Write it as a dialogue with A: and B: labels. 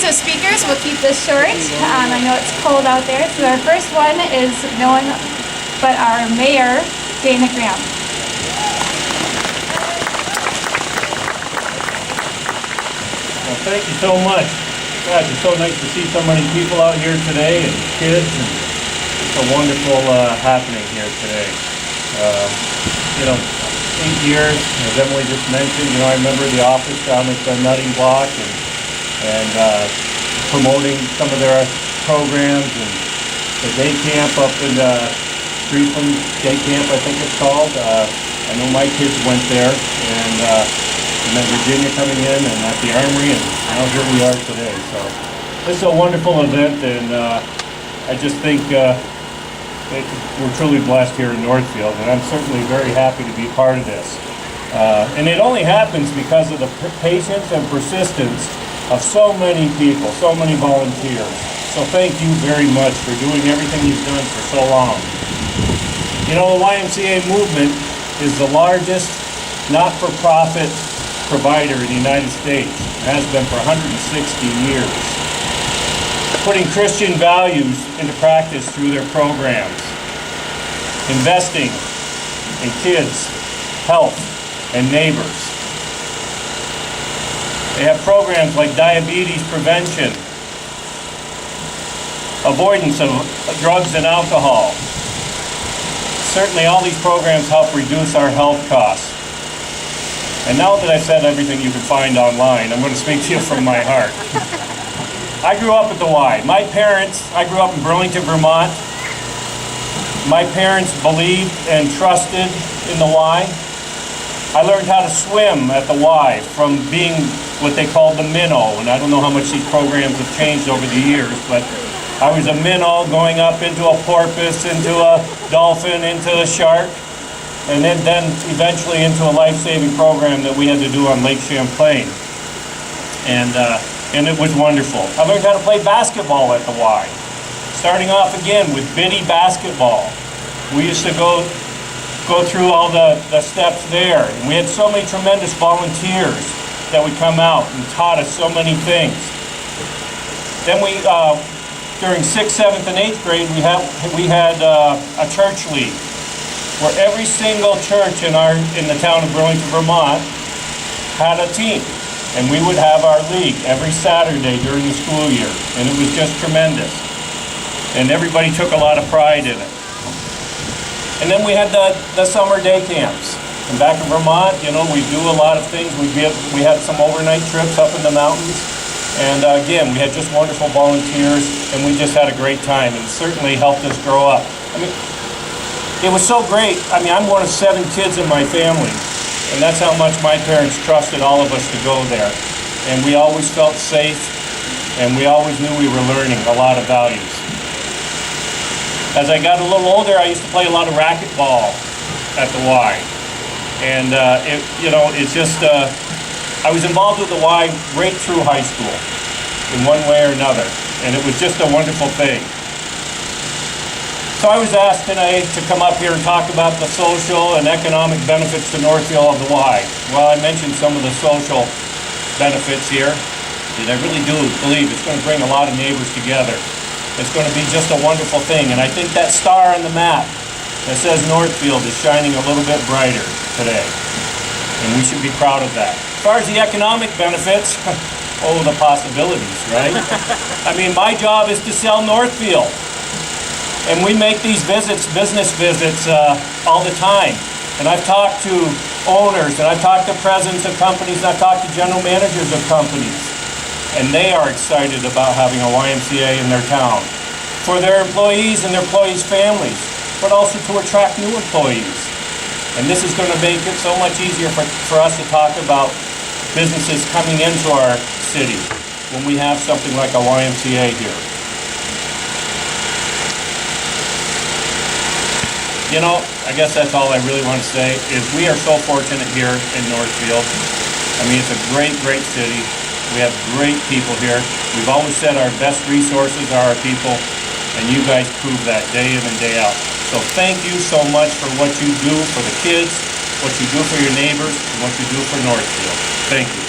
A: of speakers. We'll keep this short. I know it's cold out there. So our first one is no one but our mayor, Dana Graham.
B: Well, thank you so much. Gosh, it's so nice to see so many people out here today and kids, and it's a wonderful happening here today. 8 years, as Emily just mentioned, I remember the office down at the Nutting Block and promoting some of their programs, and the day camp up in Streetland Day Camp, I think it's called. I know my kids went there, and then Virginia coming in, and at the Armory, and now here we are today. So this is a wonderful event, and I just think we're truly blessed here in Northfield, and I'm certainly very happy to be part of this. And it only happens because of the patience and persistence of so many people, so many volunteers. So thank you very much for doing everything you've done for so long. The YMCA movement is the largest not-for-profit provider in the United States. It has been for 160 years, putting Christian values into practice through their programs, investing in kids, health, and neighbors. They have programs like diabetes prevention, avoidance of drugs and alcohol. Certainly all these programs help reduce our health costs. And now that I've said everything you can find online, I'm going to speak to you from my heart. I grew up at the Y. I grew up in Burlington, Vermont. My parents believed and trusted in the Y. I learned how to swim at the Y from being what they called the minnow, and I don't know how much these programs have changed over the years, but I was a minnow going up into a porpoise, into a dolphin, into a shark, and then eventually into a life-saving program that we had to do on Lake Champlain. And it was wonderful. I learned how to play basketball at the Y. Starting off again with biddy basketball. We used to go through all the steps there. And we had so many tremendous volunteers that would come out and taught us so many things. Then during 6th, 7th, and 8th grade, we had a church league where every single church in the town of Burlington, Vermont had a team. And we would have our league every Saturday during the school year. And it was just tremendous. And everybody took a lot of pride in it. And then we had the summer day camps. And back in Vermont, we do a lot of things. We had some overnight trips up in the mountains. And again, we had just wonderful volunteers, and we just had a great time. And it certainly helped us grow up. It was so great. I'm one of 7 kids in my family. And that's how much my parents trusted all of us to go there. And we always felt safe, and we always knew we were learning a lot of values. As I got a little older, I used to play a lot of racquetball at the Y. And I was involved with the Y right through high school, in one way or another. And it was just a wonderful thing. So I was asked tonight to come up here and talk about the social and economic benefits to Northfield of the Y. Well, I mentioned some of the social benefits here, and I really do believe it's going to bring a lot of neighbors together. It's going to be just a wonderful thing, and I think that star on the map that says Northfield is shining a little bit brighter today, and we should be proud of that. As far as the economic benefits, oh, the possibilities, right? My job is to sell Northfield. And we make these business visits all the time. And I've talked to owners, and I've talked to presidents of companies, and I've talked to general managers of companies. And they are excited about having a YMCA in their town. For their employees and their employees' families, but also to attract new employees. And this is going to make it so much easier for us to talk about businesses coming into our city when we have something like a YMCA here. I guess that's all I really want to say, is we are so fortunate here in Northfield. It's a great, great city. We have great people here. We've always said our best resources are our people, and you guys prove that day in and day out. So thank you so much for what you do for the kids, what you do for your neighbors, and what you do for Northfield. Thank you.